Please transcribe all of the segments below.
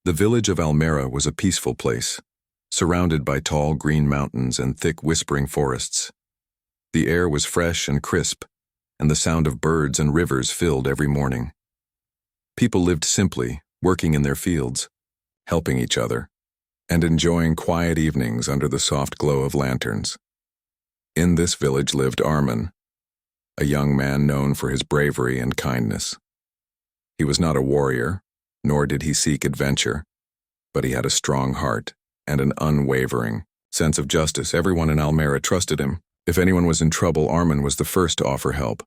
The village of Almera was a peaceful place, surrounded by tall green mountains and thick whispering forests. The air was fresh and crisp, and the sound of birds and rivers filled every morning. People lived simply, working in their fields, helping each other, and enjoying quiet evenings under the soft glow of lanterns. In this village lived Armin, a young man known for his bravery and kindness. He was not a warrior, nor did he seek adventure, but he had a strong heart and an unwavering sense of justice. Everyone in Almera trusted him. If anyone was in trouble, Armin was the first to offer help.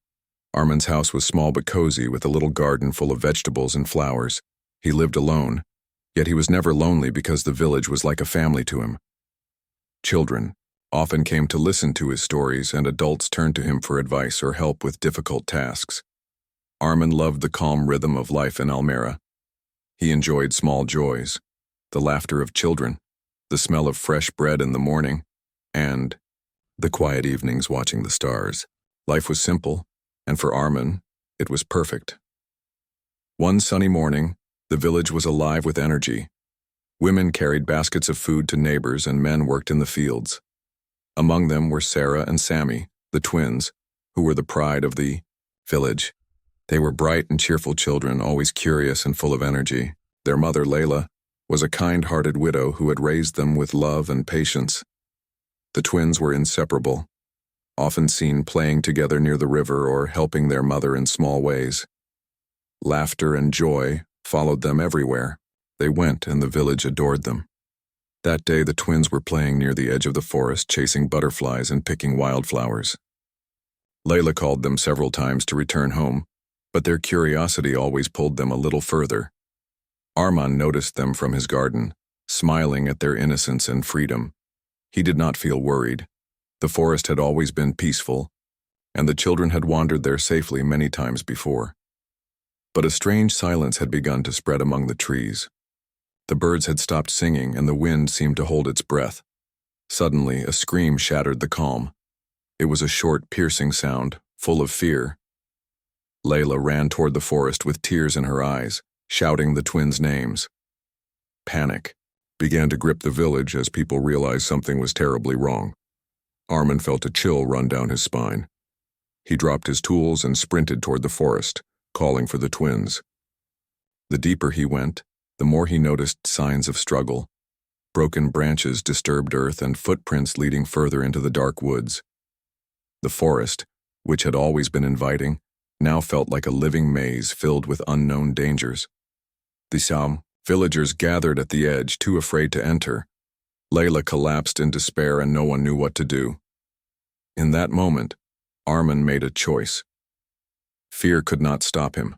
Armin's house was small but cozy, with a little garden full of vegetables and flowers. He lived alone, yet he was never lonely because the village was like a family to him. Children often came to listen to his stories, and adults turned to him for advice or help with difficult tasks. Armin loved the calm rhythm of life in Almera. He enjoyed small joys, the laughter of children, the smell of fresh bread in the morning, and the quiet evenings watching the stars. Life was simple, and for Armin, it was perfect. One sunny morning, the village was alive with energy. Women carried baskets of food to neighbors, and men worked in the fields. Among them were Sarah and Sammy, the twins, who were the pride of the village. They were bright and cheerful children, always curious and full of energy. Their mother, Layla, was a kind-hearted widow who had raised them with love and patience. The twins were inseparable, often seen playing together near the river or helping their mother in small ways. Laughter and joy followed them everywhere they went, and the village adored them. That day, the twins were playing near the edge of the forest, chasing butterflies and picking wildflowers. Layla called them several times to return home, but their curiosity always pulled them a little further. Armin noticed them from his garden, smiling at their innocence and freedom. He did not feel worried. The forest had always been peaceful, and the children had wandered there safely many times before. But a strange silence had begun to spread among the trees. The birds had stopped singing, and the wind seemed to hold its breath. Suddenly, a scream shattered the calm. It was a short, piercing sound, full of fear. Layla ran toward the forest with tears in her eyes, shouting the twins' names. Panic began to grip the village as people realized something was terribly wrong. Armin felt a chill run down his spine. He dropped his tools and sprinted toward the forest, calling for the twins. The deeper he went, the more he noticed signs of struggle. Broken branches, disturbed earth, and footprints leading further into the dark woods. The forest, which had always been inviting, now felt like a living maze filled with unknown dangers. The villagers gathered at the edge, too afraid to enter. Layla collapsed in despair, and no one knew what to do. In that moment, Armin made a choice. Fear could not stop him.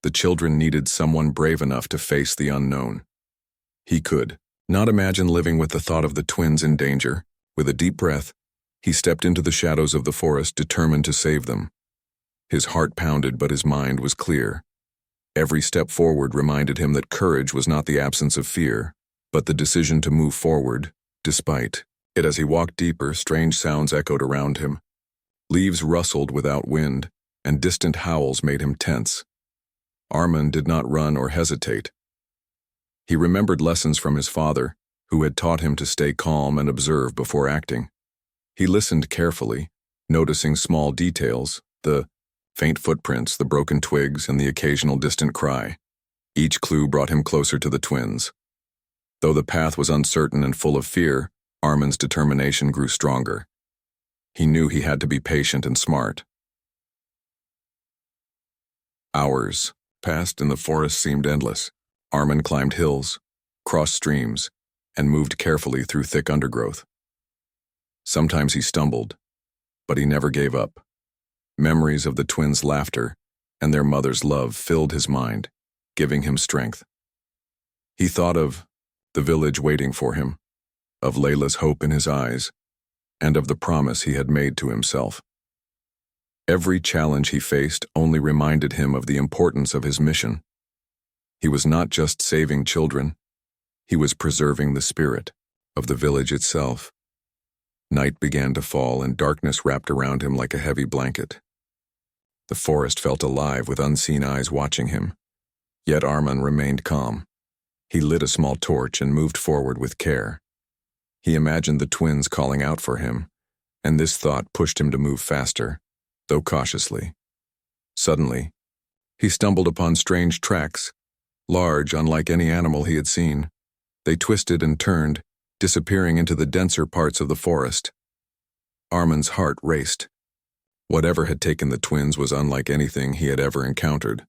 The children needed someone brave enough to face the unknown. He could not imagine living with the thought of the twins in danger. With a deep breath, he stepped into the shadows of the forest, determined to save them. His heart pounded, but his mind was clear. Every step forward reminded him that courage was not the absence of fear, but the decision to move forward, despite it. As he walked deeper, strange sounds echoed around him. Leaves rustled without wind, and distant howls made him tense. Armin did not run or hesitate. He remembered lessons from his father, who had taught him to stay calm and observe before acting. He listened carefully, noticing small details, the faint footprints, the broken twigs, and the occasional distant cry. Each clue brought him closer to the twins. Though the path was uncertain and full of fear, Armin's determination grew stronger. He knew he had to be patient and smart. Hours passed, and the forest seemed endless. Armin climbed hills, crossed streams, and moved carefully through thick undergrowth. Sometimes he stumbled, but he never gave up. Memories of the twins' laughter and their mother's love filled his mind, giving him strength. He thought of the village waiting for him, of Layla's hope in his eyes, and of the promise he had made to himself. Every challenge he faced only reminded him of the importance of his mission. He was not just saving children, he was preserving the spirit of the village itself. Night began to fall, and darkness wrapped around him like a heavy blanket. The forest felt alive with unseen eyes watching him, yet Armin remained calm. He lit a small torch and moved forward with care. He imagined the twins calling out for him, and this thought pushed him to move faster, though cautiously. Suddenly, he stumbled upon strange tracks, large, unlike any animal he had seen. They twisted and turned, disappearing into the denser parts of the forest. Armin's heart raced. Whatever had taken the twins was unlike anything he had ever encountered.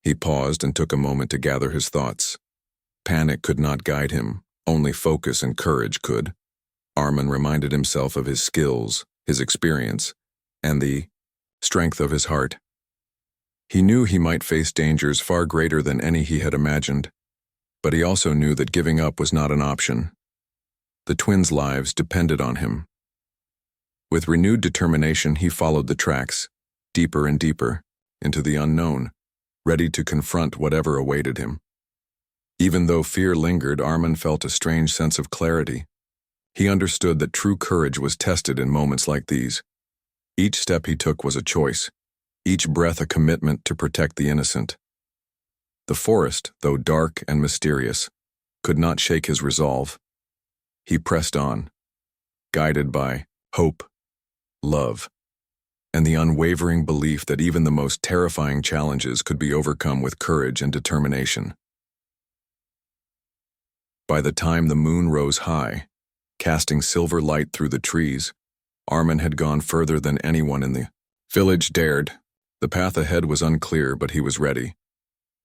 He paused and took a moment to gather his thoughts. Panic could not guide him, only focus and courage could. Armin reminded himself of his skills, his experience, and the strength of his heart. He knew he might face dangers far greater than any he had imagined, but he also knew that giving up was not an option. The twins' lives depended on him. With renewed determination, he followed the tracks, deeper and deeper, into the unknown, ready to confront whatever awaited him. Even though fear lingered, Armin felt a strange sense of clarity. He understood that true courage was tested in moments like these. Each step he took was a choice, each breath a commitment to protect the innocent. The forest, though dark and mysterious, could not shake his resolve. He pressed on, guided by hope, love, and the unwavering belief that even the most terrifying challenges could be overcome with courage and determination. By the time the moon rose high, casting silver light through the trees, Armin had gone further than anyone in the village dared. The path ahead was unclear, but he was ready.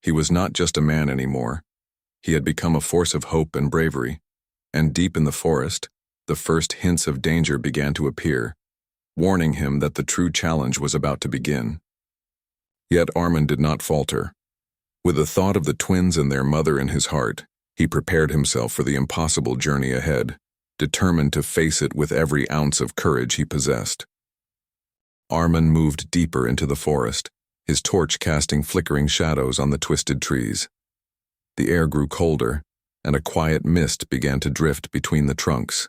He was not just a man anymore. He had become a force of hope and bravery, and deep in the forest, the first hints of danger began to appear, warning him that the true challenge was about to begin. Yet Armin did not falter. With the thought of the twins and their mother in his heart, he prepared himself for the impossible journey ahead, determined to face it with every ounce of courage he possessed. Armin moved deeper into the forest, his torch casting flickering shadows on the twisted trees. The air grew colder, and a quiet mist began to drift between the trunks.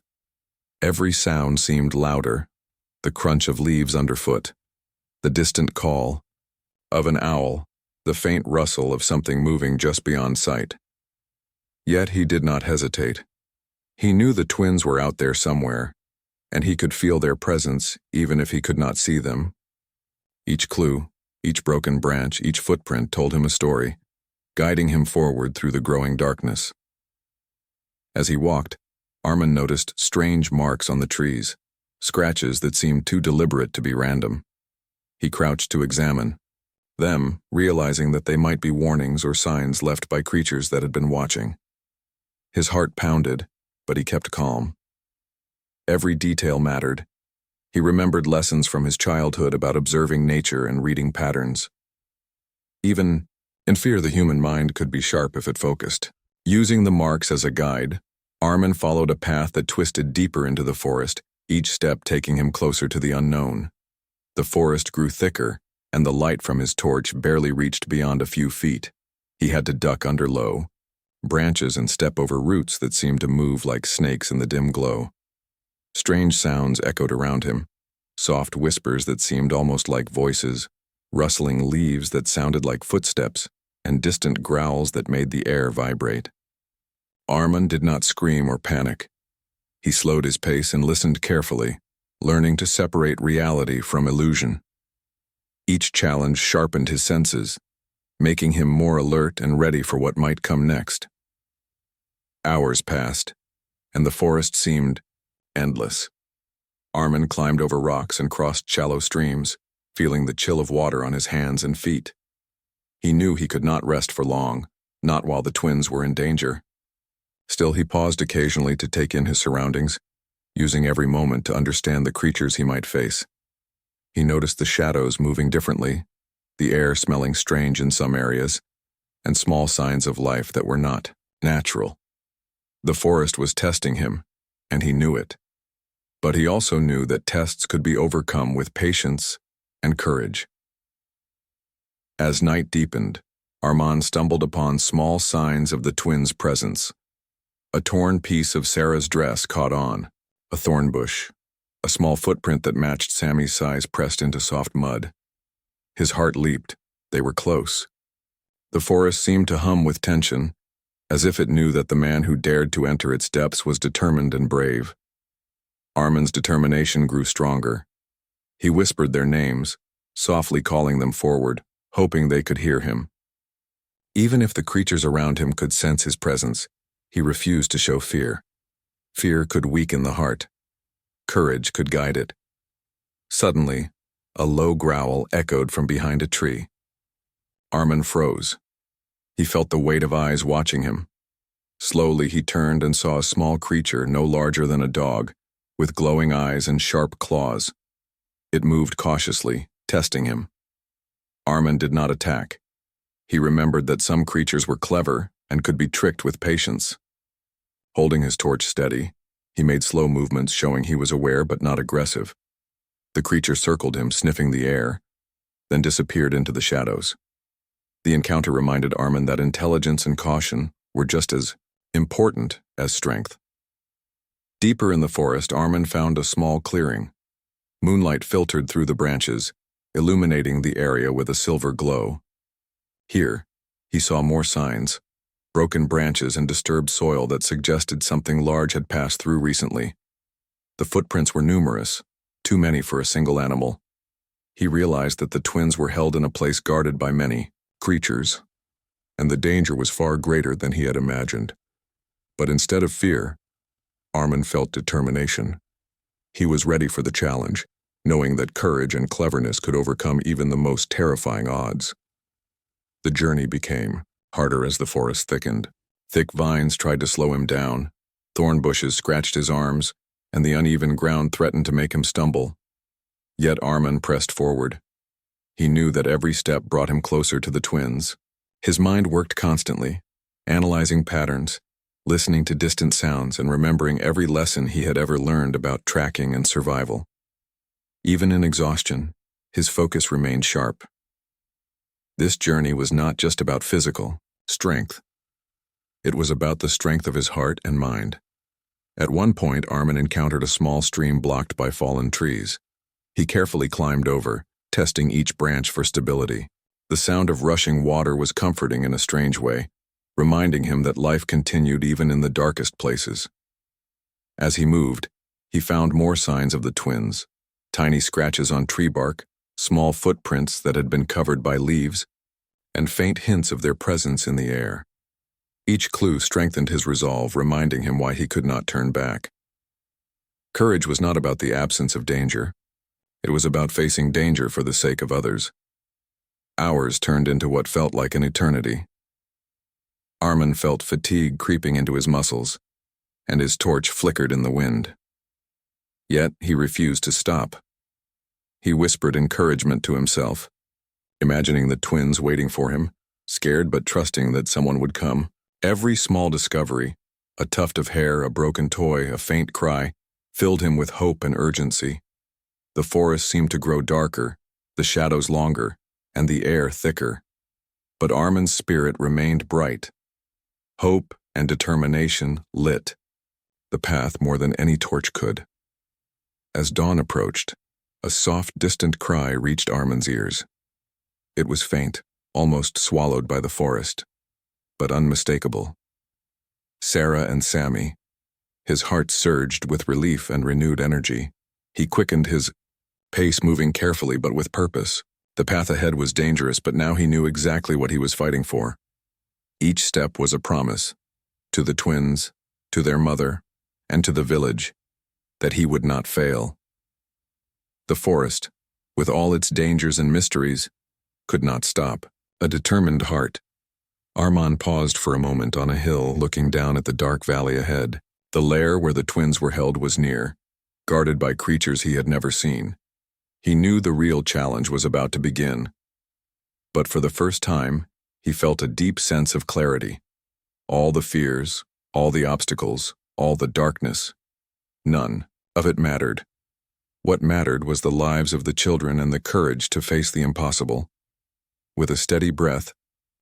Every sound seemed louder, the crunch of leaves underfoot, the distant call of an owl, the faint rustle of something moving just beyond sight. Yet he did not hesitate. He knew the twins were out there somewhere, and he could feel their presence even if he could not see them. Each clue, each broken branch, each footprint told him a story, guiding him forward through the growing darkness. As he walked, Armin noticed strange marks on the trees, scratches that seemed too deliberate to be random. He crouched to examine them, realizing that they might be warnings or signs left by creatures that had been watching. His heart pounded, but he kept calm. Every detail mattered. He remembered lessons from his childhood about observing nature and reading patterns. Even in fear, the human mind could be sharp if it focused. Using the marks as a guide, Armin followed a path that twisted deeper into the forest, each step taking him closer to the unknown. The forest grew thicker, and the light from his torch barely reached beyond a few feet. He had to duck under low branches and step over roots that seemed to move like snakes in the dim glow. Strange sounds echoed around him, soft whispers that seemed almost like voices, rustling leaves that sounded like footsteps, and distant growls that made the air vibrate. Armin did not scream or panic. He slowed his pace and listened carefully, learning to separate reality from illusion. Each challenge sharpened his senses, making him more alert and ready for what might come next. Hours passed, and the forest seemed endless. Armin climbed over rocks and crossed shallow streams, feeling the chill of water on his hands and feet. He knew he could not rest for long, not while the twins were in danger. Still, he paused occasionally to take in his surroundings, using every moment to understand the creatures he might face. He noticed the shadows moving differently, the air smelling strange in some areas, and small signs of life that were not natural. The forest was testing him, and he knew it. But he also knew that tests could be overcome with patience and courage. As night deepened, Armin stumbled upon small signs of the twins' presence. A torn piece of Sarah's dress caught on, a thorn bush, a small footprint that matched Sammy's size pressed into soft mud. His heart leaped. They were close. The forest seemed to hum with tension, as if it knew that the man who dared to enter its depths was determined and brave. Armin's determination grew stronger. He whispered their names, softly calling them forward, hoping they could hear him. Even if the creatures around him could sense his presence, he refused to show fear. Fear could weaken the heart. Courage could guide it. Suddenly, a low growl echoed from behind a tree. Armin froze. He felt the weight of eyes watching him. Slowly he turned and saw a small creature no larger than a dog, with glowing eyes and sharp claws. It moved cautiously, testing him. Armin did not attack. He remembered that some creatures were clever and could be tricked with patience. Holding his torch steady, he made slow movements showing he was aware but not aggressive. The creature circled him, sniffing the air, then disappeared into the shadows. The encounter reminded Armin that intelligence and caution were just as important as strength. Deeper in the forest, Armin found a small clearing. Moonlight filtered through the branches, illuminating the area with a silver glow. Here, he saw more signs, broken branches and disturbed soil that suggested something large had passed through recently. The footprints were numerous, too many for a single animal. He realized that the twins were held in a place guarded by many creatures, and the danger was far greater than he had imagined. But instead of fear, Armin felt determination. He was ready for the challenge, knowing that courage and cleverness could overcome even the most terrifying odds. The journey became harder as the forest thickened. Thick vines tried to slow him down, thorn bushes scratched his arms, and the uneven ground threatened to make him stumble. Yet Armin pressed forward. He knew that every step brought him closer to the twins. His mind worked constantly, analyzing patterns, listening to distant sounds, and remembering every lesson he had ever learned about tracking and survival. Even in exhaustion, his focus remained sharp. This journey was not just about physical strength. It was about the strength of his heart and mind. At one point, Armin encountered a small stream blocked by fallen trees. He carefully climbed over, testing each branch for stability. The sound of rushing water was comforting in a strange way, reminding him that life continued even in the darkest places. As he moved, he found more signs of the twins, tiny scratches on tree bark, small footprints that had been covered by leaves, and faint hints of their presence in the air. Each clue strengthened his resolve, reminding him why he could not turn back. Courage was not about the absence of danger. It was about facing danger for the sake of others. Hours turned into what felt like an eternity. Armin felt fatigue creeping into his muscles, and his torch flickered in the wind. Yet he refused to stop. He whispered encouragement to himself, imagining the twins waiting for him, scared but trusting that someone would come. Every small discovery, a tuft of hair, a broken toy, a faint cry, filled him with hope and urgency. The forest seemed to grow darker, the shadows longer, and the air thicker. But Armin's spirit remained bright. Hope and determination lit the path more than any torch could. As dawn approached, a soft, distant cry reached Armin's ears. It was faint, almost swallowed by the forest, but unmistakable. Sarah and Sammy. His heart surged with relief and renewed energy. He quickened his pace, moving carefully but with purpose. The path ahead was dangerous, but now he knew exactly what he was fighting for. Each step was a promise, to the twins, to their mother, and to the village, that he would not fail. The forest, with all its dangers and mysteries, could not stop. A determined heart. Armin paused for a moment on a hill, looking down at the dark valley ahead. The lair where the twins were held was near, guarded by creatures he had never seen. He knew the real challenge was about to begin. But for the first time, he felt a deep sense of clarity. All the fears, all the obstacles, all the darkness, none of it mattered. What mattered was the lives of the children and the courage to face the impossible. With a steady breath,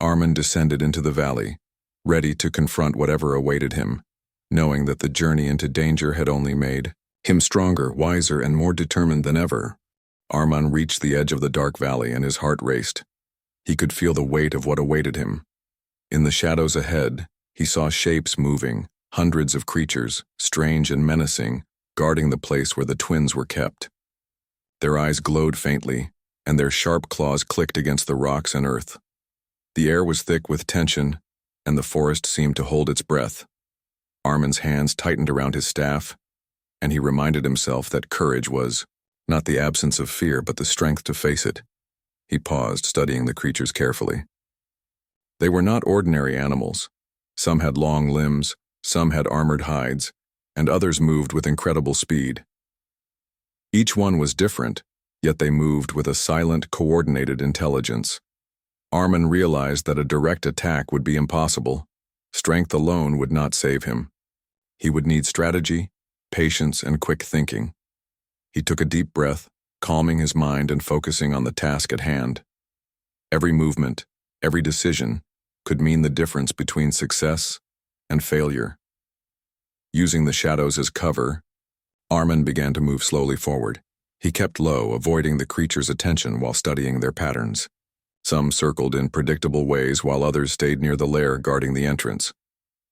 Armin descended into the valley, ready to confront whatever awaited him, knowing that the journey into danger had only made him stronger, wiser, and more determined than ever. Armin reached the edge of the dark valley and his heart raced. He could feel the weight of what awaited him. In the shadows ahead, He saw shapes moving, hundreds of creatures, strange and menacing, guarding the place where the twins were kept. Their eyes glowed faintly, and their sharp claws clicked against the rocks and earth. The air was thick with tension, and the forest seemed to hold its breath. Armin's hands tightened around his staff, and he reminded himself that courage was not the absence of fear, but the strength to face it. He paused, studying the creatures carefully. They were not ordinary animals. Some had long limbs, some had armored hides, and others moved with incredible speed. Each one was different, yet they moved with a silent, coordinated intelligence. Armin realized that a direct attack would be impossible. Strength alone would not save him. He would need strategy, patience, and quick thinking. He took a deep breath, calming his mind and focusing on the task at hand. Every movement, every decision, could mean the difference between success and failure. Using the shadows as cover, Armin began to move slowly forward. He kept low, avoiding the creatures' attention while studying their patterns. Some circled in predictable ways while others stayed near the lair guarding the entrance.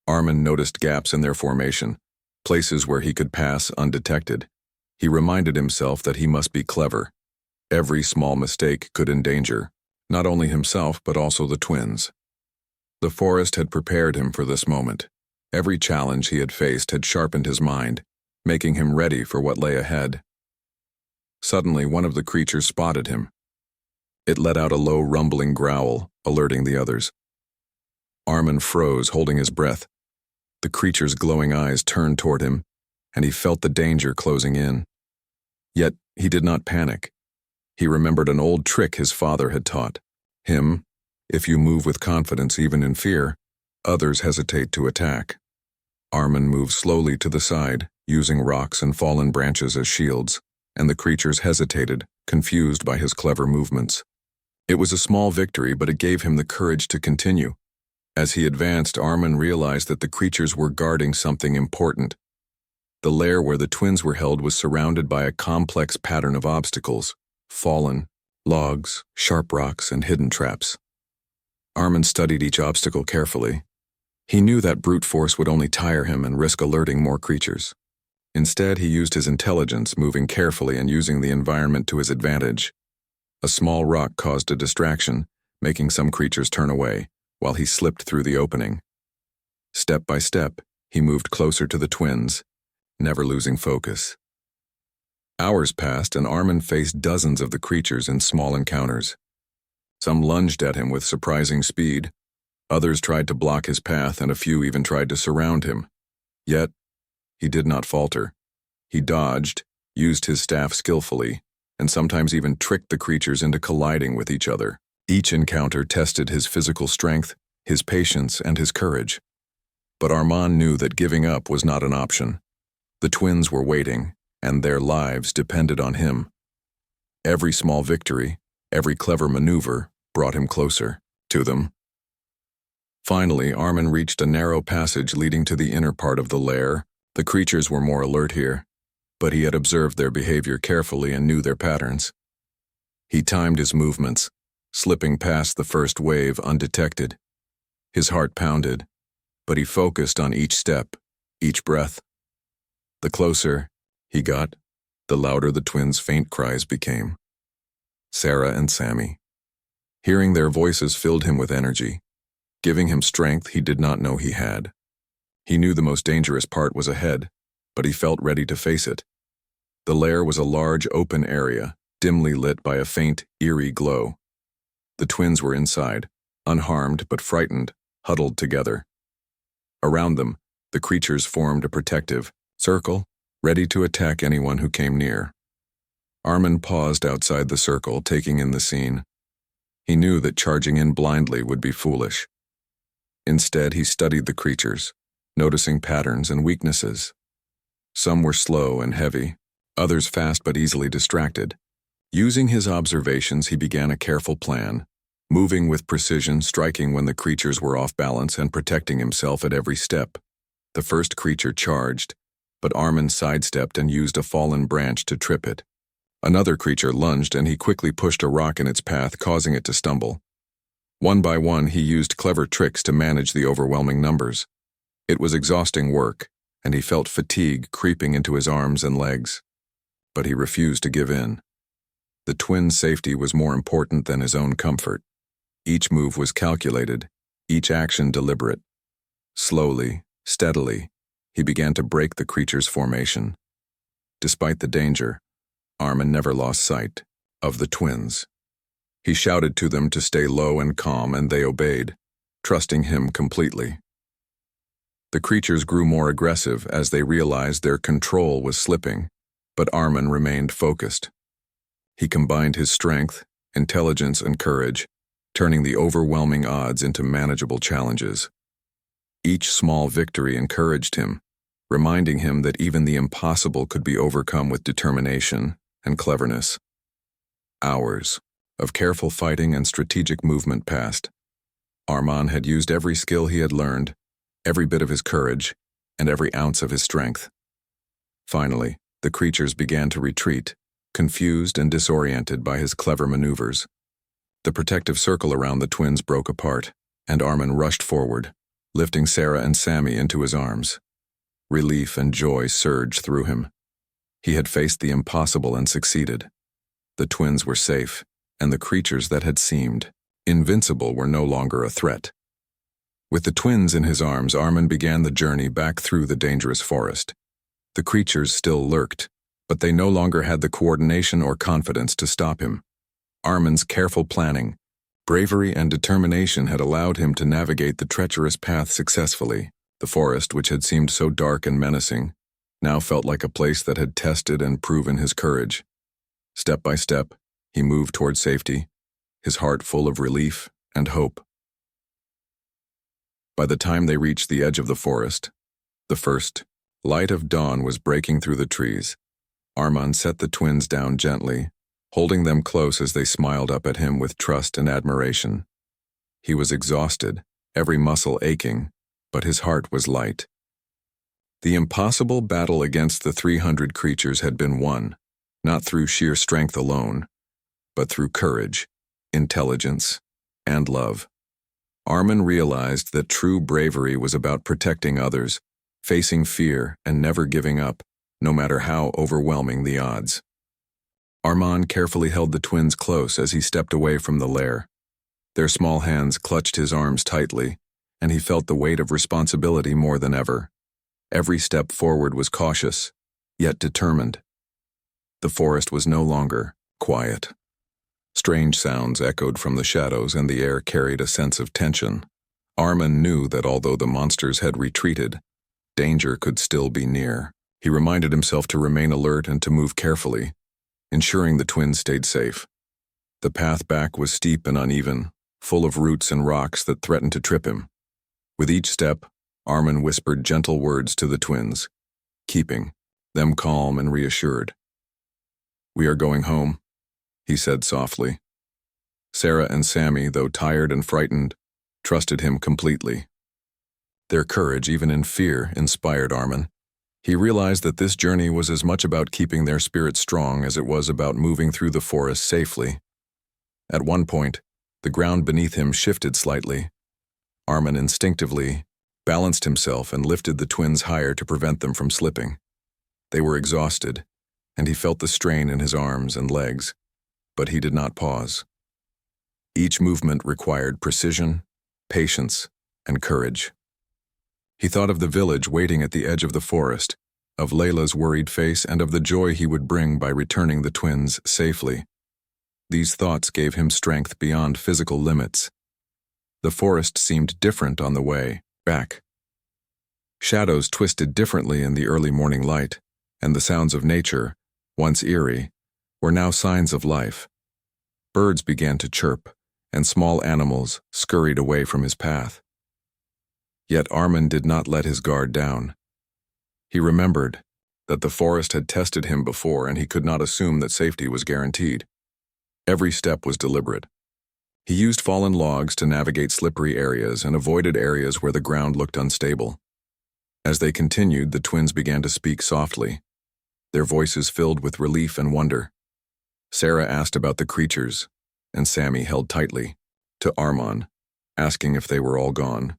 Armin noticed gaps in their formation, places where he could pass undetected. He reminded himself that he must be clever. Every small mistake could endanger not only himself but also the twins. The forest had prepared him for this moment. Every challenge he had faced had sharpened his mind, making him ready for what lay ahead. Suddenly, one of the creatures spotted him. It let out a low, rumbling growl, alerting the others. Armin froze, holding his breath. The creature's glowing eyes turned toward him, and he felt the danger closing in. Yet, he did not panic. He remembered an old trick his father had taught him. If you move with confidence even in fear, others hesitate to attack. Armin moved slowly to the side, using rocks and fallen branches as shields, and the creatures hesitated, confused by his clever movements. It was a small victory, but it gave him the courage to continue. As he advanced, Armin realized that the creatures were guarding something important. The lair where the twins were held was surrounded by a complex pattern of obstacles: fallen, logs, sharp rocks, and hidden traps. Armin studied each obstacle carefully. He knew that brute force would only tire him and risk alerting more creatures. Instead, he used his intelligence, moving carefully and using the environment to his advantage. A small rock caused a distraction, making some creatures turn away, while he slipped through the opening. Step by step, he moved closer to the twins, never losing focus. Hours passed, and Armin faced dozens of the creatures in small encounters. Some lunged at him with surprising speed. Others tried to block his path, and a few even tried to surround him. Yet, he did not falter. He dodged, used his staff skillfully, and sometimes even tricked the creatures into colliding with each other. Each encounter tested his physical strength, his patience, and his courage. But Armin knew that giving up was not an option. The twins were waiting, and their lives depended on him. Every small victory, every clever maneuver, brought him closer to them. Finally, Armin reached a narrow passage leading to the inner part of the lair. The creatures were more alert here, but he had observed their behavior carefully and knew their patterns. He timed his movements, slipping past the first wave undetected. His heart pounded, but he focused on each step, each breath. The closer he got, the louder the twins' faint cries became. Sarah and Sammy. Hearing their voices filled him with energy, giving him strength he did not know he had. He knew the most dangerous part was ahead, but he felt ready to face it. The lair was a large open area, dimly lit by a faint, eerie glow. The twins were inside, unharmed but frightened, huddled together. Around them, the creatures formed a protective circle, ready to attack anyone who came near. Armin paused outside the circle, taking in the scene. He knew that charging in blindly would be foolish. Instead, he studied the creatures, noticing patterns and weaknesses. Some were slow and heavy, others fast but easily distracted. Using his observations, he began a careful plan, moving with precision, striking when the creatures were off balance and protecting himself at every step. The first creature charged, but Armin sidestepped and used a fallen branch to trip it. Another creature lunged, and he quickly pushed a rock in its path, causing it to stumble. One by one, he used clever tricks to manage the overwhelming numbers. It was exhausting work, and he felt fatigue creeping into his arms and legs. But he refused to give in. The twins' safety was more important than his own comfort. Each move was calculated, each action deliberate. Slowly, steadily, he began to break the creature's formation. Despite the danger, Armin never lost sight of the twins. He shouted to them to stay low and calm, and they obeyed, trusting him completely. The creatures grew more aggressive as they realized their control was slipping, but Armin remained focused. He combined his strength, intelligence, and courage, turning the overwhelming odds into manageable challenges. Each small victory encouraged him, reminding him that even the impossible could be overcome with determination and cleverness. Hours of careful fighting and strategic movement passed. Armin had used every skill he had learned, every bit of his courage, and every ounce of his strength. Finally, the creatures began to retreat, confused and disoriented by his clever maneuvers. The protective circle around the twins broke apart, and Armin rushed forward, lifting Sarah and Sammy into his arms. Relief and joy surged through him. He had faced the impossible and succeeded. The twins were safe, and the creatures that had seemed invincible were no longer a threat. With the twins in his arms, Armin began the journey back through the dangerous forest. The creatures still lurked, but they no longer had the coordination or confidence to stop him. Armin's careful planning, bravery, and determination had allowed him to navigate the treacherous path successfully. The forest, which had seemed so dark and menacing, now felt like a place that had tested and proven his courage. Step by step, he moved toward safety, his heart full of relief and hope. By the time they reached the edge of the forest, the first light of dawn was breaking through the trees. Armin set the twins down gently, holding them close as they smiled up at him with trust and admiration. He was exhausted, every muscle aching, but his heart was light. The impossible battle against the 300 creatures had been won, not through sheer strength alone, but through courage, intelligence, and love. Armin realized that true bravery was about protecting others, facing fear, and never giving up, no matter how overwhelming the odds. Armin carefully held the twins close as he stepped away from the lair. Their small hands clutched his arms tightly, and he felt the weight of responsibility more than ever. Every step forward was cautious, yet determined. The forest was no longer quiet. Strange sounds echoed from the shadows, and the air carried a sense of tension. Armin knew that although the monsters had retreated, danger could still be near. He reminded himself to remain alert and to move carefully, ensuring the twins stayed safe. The path back was steep and uneven, full of roots and rocks that threatened to trip him. With each step, Armin whispered gentle words to the twins, keeping them calm and reassured. "We are going home," he said softly. Sarah and Sammy, though tired and frightened, trusted him completely. Their courage, even in fear, inspired Armin. He realized that this journey was as much about keeping their spirits strong as it was about moving through the forest safely. At one point, the ground beneath him shifted slightly. Armin instinctively balanced himself and lifted the twins higher to prevent them from slipping. They were exhausted, and he felt the strain in his arms and legs, but he did not pause. Each movement required precision, patience, and courage. He thought of the village waiting at the edge of the forest, of Layla's worried face, and of the joy he would bring by returning the twins safely. These thoughts gave him strength beyond physical limits. The forest seemed different on the way back. Shadows twisted differently in the early morning light, and the sounds of nature, once eerie, were now signs of life. Birds began to chirp, and small animals scurried away from his path. Yet Armin did not let his guard down. He remembered that the forest had tested him before, and he could not assume that safety was guaranteed. Every step was deliberate. He used fallen logs to navigate slippery areas and avoided areas where the ground looked unstable. As they continued, the twins began to speak softly, their voices filled with relief and wonder. Sarah asked about the creatures, and Sammy held tightly to Armin, asking if they were all gone.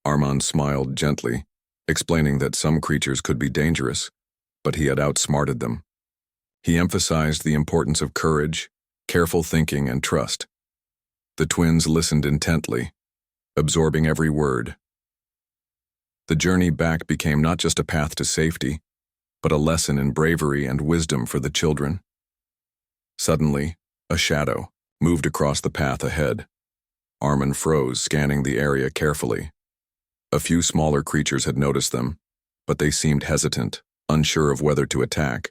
Armand smiled gently, explaining that some creatures could be dangerous, but he had outsmarted them. He emphasized the importance of courage, careful thinking, and trust. The twins listened intently, absorbing every word. The journey back became not just a path to safety, but a lesson in bravery and wisdom for the children. Suddenly, a shadow moved across the path ahead. Armand froze, scanning the area carefully. A few smaller creatures had noticed them, but they seemed hesitant, unsure of whether to attack.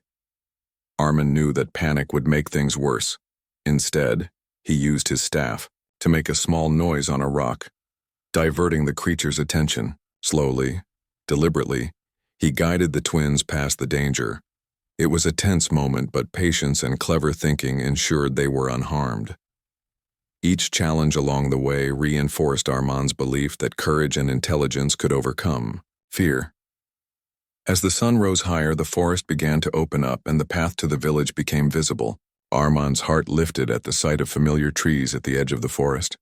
Armand knew that panic would make things worse. Instead, he used his staff to make a small noise on a rock, diverting the creature's attention. Slowly, deliberately, he guided the twins past the danger. It was a tense moment, but patience and clever thinking ensured they were unharmed. Each challenge along the way reinforced Armand's belief that courage and intelligence could overcome fear. As the sun rose higher, the forest began to open up and the path to the village became visible. Armand's heart lifted at the sight of familiar trees at the edge of the forest.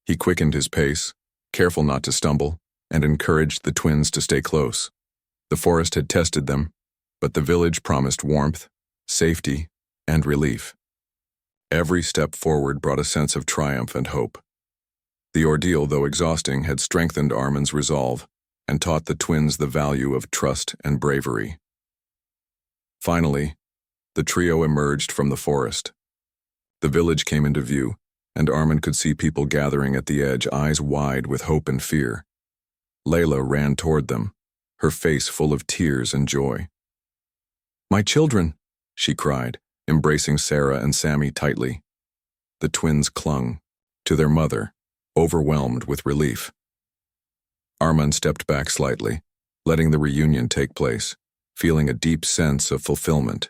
He quickened his pace, careful not to stumble, and encouraged the twins to stay close. The forest had tested them, but the village promised warmth, safety, and relief. Every step forward brought a sense of triumph and hope. The ordeal, though exhausting, had strengthened Armand's resolve and taught the twins the value of trust and bravery. Finally, the trio emerged from the forest. The village came into view, and Armand could see people gathering at the edge, eyes wide with hope and fear. Layla ran toward them, her face full of tears and joy. "My children," she cried, embracing Sarah and Sammy tightly. The twins clung to their mother, overwhelmed with relief. Armand stepped back slightly, letting the reunion take place, feeling a deep sense of fulfillment.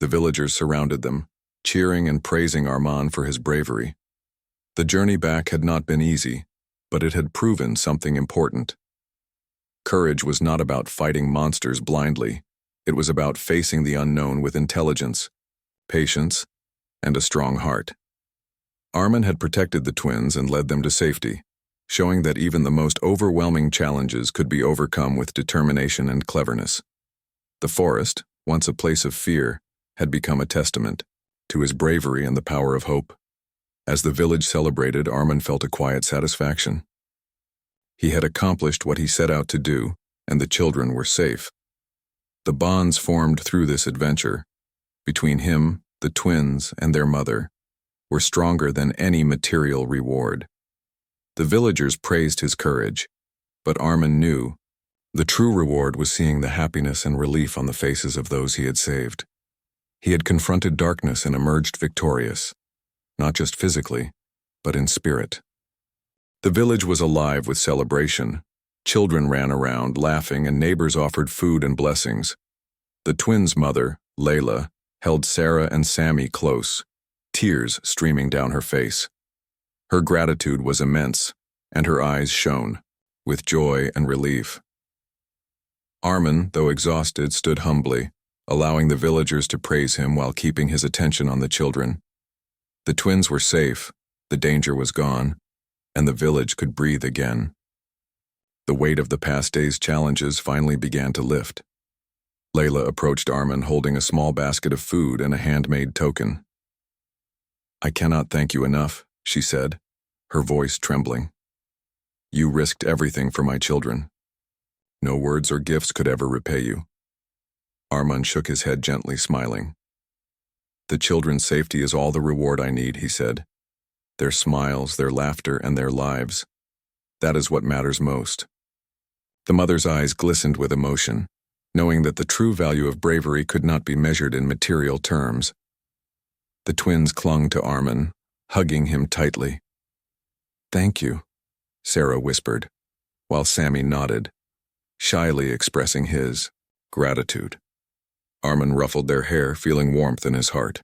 The villagers surrounded them, cheering and praising Armand for his bravery. The journey back had not been easy, but it had proven something important. Courage was not about fighting monsters blindly. It was about facing the unknown with intelligence, patience, and a strong heart. Armand had protected the twins and led them to safety, showing that even the most overwhelming challenges could be overcome with determination and cleverness. The forest, once a place of fear, had become a testament to his bravery and the power of hope. As the village celebrated, Armand felt a quiet satisfaction. He had accomplished what he set out to do, and the children were safe. The bonds formed through this adventure, between him, the twins, and their mother, were stronger than any material reward. The villagers praised his courage, but Armand knew the true reward was seeing the happiness and relief on the faces of those he had saved. He had confronted darkness and emerged victorious, not just physically, but in spirit. The village was alive with celebration. Children ran around, laughing, and neighbors offered food and blessings. The twins' mother, Layla, held Sarah and Sammy close, tears streaming down her face. Her gratitude was immense, and her eyes shone with joy and relief. Armand, though exhausted, stood humbly, allowing the villagers to praise him while keeping his attention on the children. The twins were safe, the danger was gone, and the village could breathe again. The weight of the past day's challenges finally began to lift. Layla approached Armand holding a small basket of food and a handmade token. "I cannot thank you enough," she said, her voice trembling. "You risked everything for my children. No words or gifts could ever repay you." Armand shook his head gently, smiling. "The children's safety is all the reward I need," he said. "Their smiles, their laughter, and their lives. That is what matters most." The mother's eyes glistened with emotion, knowing that the true value of bravery could not be measured in material terms. The twins clung to Armand, hugging him tightly. "Thank you," Sarah whispered, while Sammy nodded, shyly expressing his gratitude. Armand ruffled their hair, feeling warmth in his heart.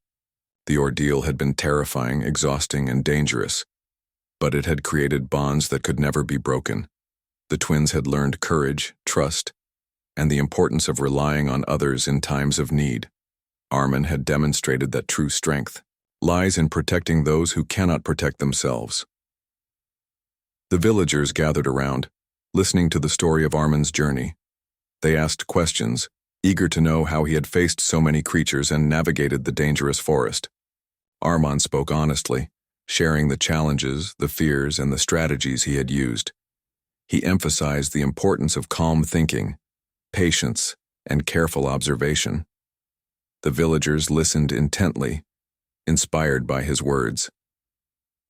The ordeal had been terrifying, exhausting, and dangerous, but it had created bonds that could never be broken. The twins had learned courage, trust, and the importance of relying on others in times of need. Armand had demonstrated that true strength lies in protecting those who cannot protect themselves. The villagers gathered around, listening to the story of Armin's journey. They asked questions, eager to know how he had faced so many creatures and navigated the dangerous forest. Armin spoke honestly, sharing the challenges, the fears, and the strategies he had used. He emphasized the importance of calm thinking, patience, and careful observation. The villagers listened intently, inspired by his words.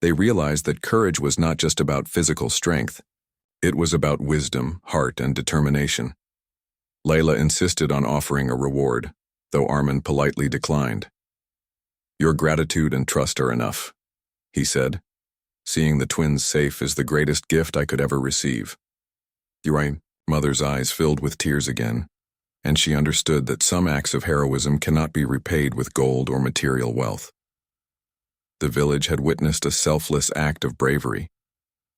They realized that courage was not just about physical strength. It was about wisdom, heart, and determination. Layla insisted on offering a reward, though Armin politely declined. "Your gratitude and trust are enough," he said. "Seeing the twins safe is the greatest gift I could ever receive." Your mother's eyes filled with tears again, and she understood that some acts of heroism cannot be repaid with gold or material wealth. The village had witnessed a selfless act of bravery,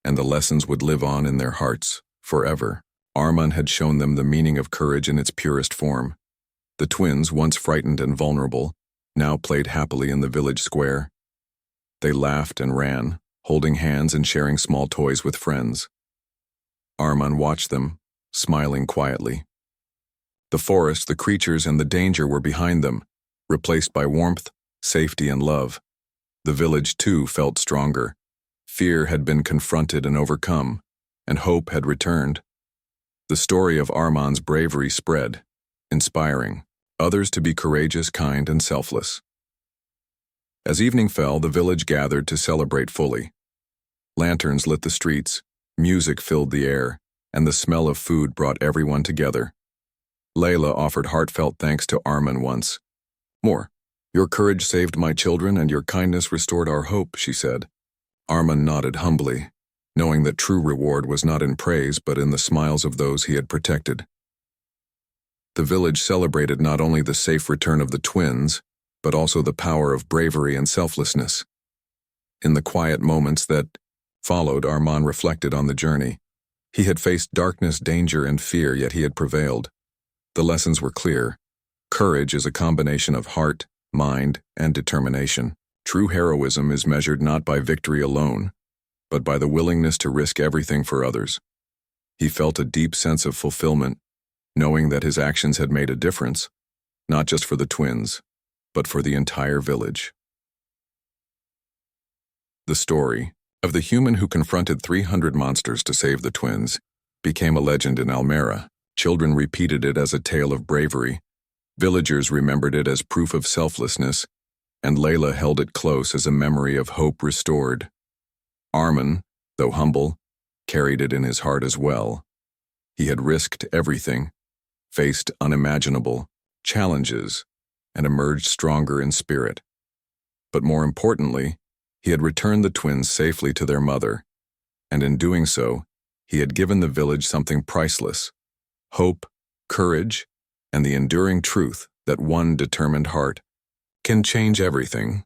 and the lessons would live on in their hearts forever. Armin had shown them the meaning of courage in its purest form. The twins, once frightened and vulnerable, now played happily in the village square. They laughed and ran, holding hands and sharing small toys with friends. Armin watched them, smiling quietly. The forest, the creatures, and the danger were behind them, replaced by warmth, safety, and love. The village, too, felt stronger. Fear had been confronted and overcome, and hope had returned. The story of Armin's bravery spread, inspiring others to be courageous, kind, and selfless. As evening fell, the village gathered to celebrate fully. Lanterns lit the streets, music filled the air, and the smell of food brought everyone together. Layla offered heartfelt thanks to Armin once more. "Your courage saved my children and your kindness restored our hope," she said. Armin nodded humbly, knowing that true reward was not in praise but in the smiles of those he had protected. The village celebrated not only the safe return of the twins, but also the power of bravery and selflessness. In the quiet moments that followed, Armin reflected on the journey. He had faced darkness, danger, and fear, yet he had prevailed. The lessons were clear. Courage is a combination of heart, mind, and determination. True heroism is measured not by victory alone, but by the willingness to risk everything for others. He felt a deep sense of fulfillment, knowing that his actions had made a difference, not just for the twins, but for the entire village. The story of the human who confronted 300 monsters to save the twins became a legend in Almera. Children repeated it as a tale of bravery. Villagers remembered it as proof of selflessness, and Layla held it close as a memory of hope restored. Armin, though humble, carried it in his heart as well. He had risked everything, faced unimaginable challenges, and emerged stronger in spirit. But more importantly, he had returned the twins safely to their mother, and in doing so, he had given the village something priceless: hope, courage, and the enduring truth that one determined heart can change everything.